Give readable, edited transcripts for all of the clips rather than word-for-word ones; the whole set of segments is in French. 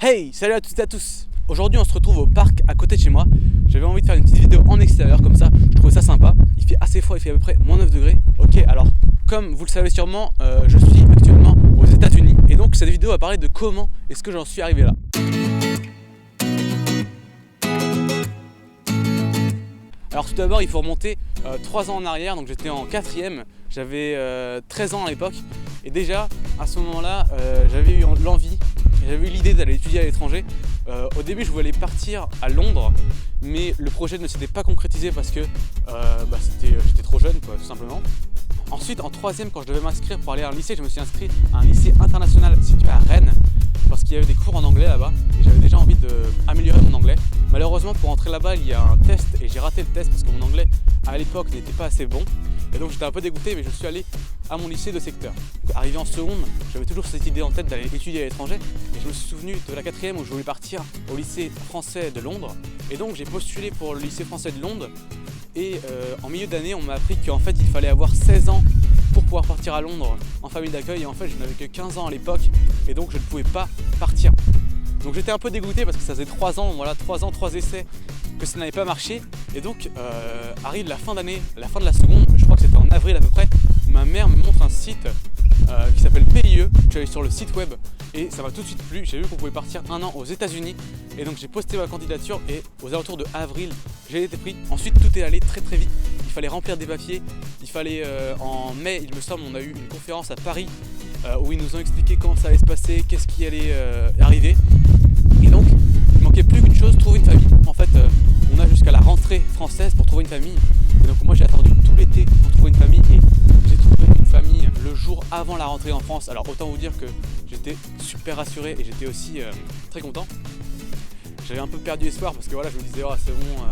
Hey, salut à toutes et à tous. Aujourd'hui on se retrouve au parc à côté de chez moi. J'avais envie de faire une petite vidéo en extérieur comme ça, je trouvais ça sympa. Il fait assez froid, il fait à peu près moins 9 degrés. Ok, alors comme vous le savez sûrement, je suis actuellement aux États-Unis. Et donc cette vidéo va parler de comment est-ce que j'en suis arrivé là. Alors tout d'abord il faut remonter 3 ans en arrière, donc j'étais en 4ème, j'avais 13 ans à l'époque. Et déjà à ce moment-là j'avais eu l'envie, j'avais eu l'idée d'aller étudier à l'étranger. Au début je voulais partir à Londres, mais le projet ne s'était pas concrétisé parce que j'étais trop jeune quoi, tout simplement. Ensuite en 3ème, quand je devais m'inscrire pour aller à un lycée, je me suis inscrit à un lycée international situé à Rennes parce qu'il y avait des cours en anglais là-bas et j'avais déjà envie d'améliorer mon anglais. Malheureusement pour entrer là-bas il y a un test et j'ai raté le test parce que mon anglais à l'époque n'était pas assez bon et donc j'étais un peu dégoûté, mais je suis allé à mon lycée de secteur. Donc, arrivé en seconde, j'avais toujours cette idée en tête d'aller étudier à l'étranger et je me suis souvenu de la 4ème où je voulais partir au lycée français de Londres et donc j'ai postulé pour le lycée français de Londres et en milieu d'année on m'a appris qu'en fait il fallait avoir 16 ans pour pouvoir partir à Londres en famille d'accueil et en fait je n'avais que 15 ans à l'époque et donc je ne pouvais pas partir. Donc j'étais un peu dégoûté parce que ça faisait 3 ans, voilà, 3 ans, 3 essais que ça n'avait pas marché. Et donc arrive la fin d'année, la fin de la seconde, je crois que c'était en avril à peu près, où ma mère me montre un site qui s'appelle PIE. Je suis allé sur le site web et ça m'a tout de suite plu. J'ai vu qu'on pouvait partir 1 an aux États-Unis et donc j'ai posté ma candidature et aux alentours de avril, j'ai été pris. Ensuite tout est allé très vite. Il fallait remplir des papiers. Il fallait en mai, il me semble, on a eu une conférence à Paris où ils nous ont expliqué comment ça allait se passer, qu'est-ce qui allait arriver. Et donc il manquait plus qu'une chose, trouver une famille. En fait on a jusqu'à la rentrée française pour trouver une famille. Et donc moi j'ai attendu tout l'été pour trouver une famille et j'ai trouvé une famille le jour avant la rentrée en France. Alors autant vous dire que j'étais super rassuré et j'étais aussi très content. J'avais un peu perdu espoir parce que voilà, je me disais oh, c'est bon,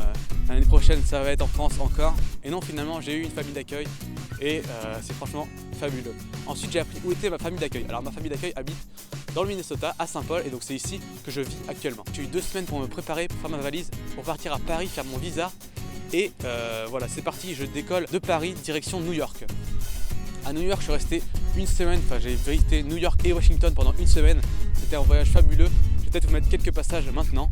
l'année prochaine ça va être en France encore. Et non, finalement j'ai eu une famille d'accueil et c'est franchement fabuleux. Ensuite j'ai appris où était ma famille d'accueil. Alors ma famille d'accueil habite dans le Minnesota, à Saint-Paul, et donc c'est ici que je vis actuellement. J'ai eu 2 semaines pour me préparer, pour faire ma valise, pour partir à Paris, faire mon visa. Et voilà, c'est parti, je décolle de Paris direction New York. À New York je suis resté une semaine, enfin j'ai visité New York et Washington pendant une semaine. C'était un voyage fabuleux. Je vais peut-être vous mettre quelques passages maintenant.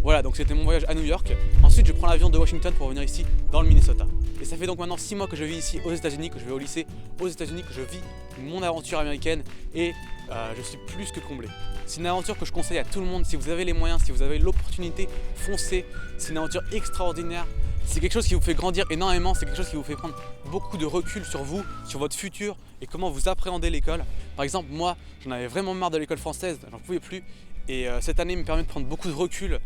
Voilà, donc c'était mon voyage à New York. Ensuite je prends l'avion de Washington pour venir ici dans le Minnesota. Et ça fait donc maintenant 6 mois que je vis ici aux États-Unis, que je vais au lycée aux États-Unis, que je vis mon aventure américaine et je suis plus que comblé. C'est une aventure que je conseille à tout le monde. Si vous avez les moyens, si vous avez l'opportunité, foncez. C'est une aventure extraordinaire. C'est quelque chose qui vous fait grandir énormément, c'est quelque chose qui vous fait prendre beaucoup de recul sur vous, sur votre futur et comment vous appréhendez l'école. Par exemple, moi, j'en avais vraiment marre de l'école française, j'en pouvais plus. Et cette année me permet de prendre beaucoup de recul.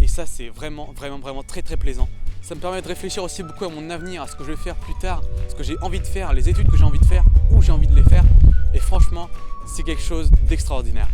Et ça c'est vraiment très plaisant. Ça me permet de réfléchir aussi beaucoup à mon avenir, à ce que je vais faire plus tard, ce que j'ai envie de faire, les études que j'ai envie de faire, où j'ai envie de les faire. Et franchement, c'est quelque chose d'extraordinaire.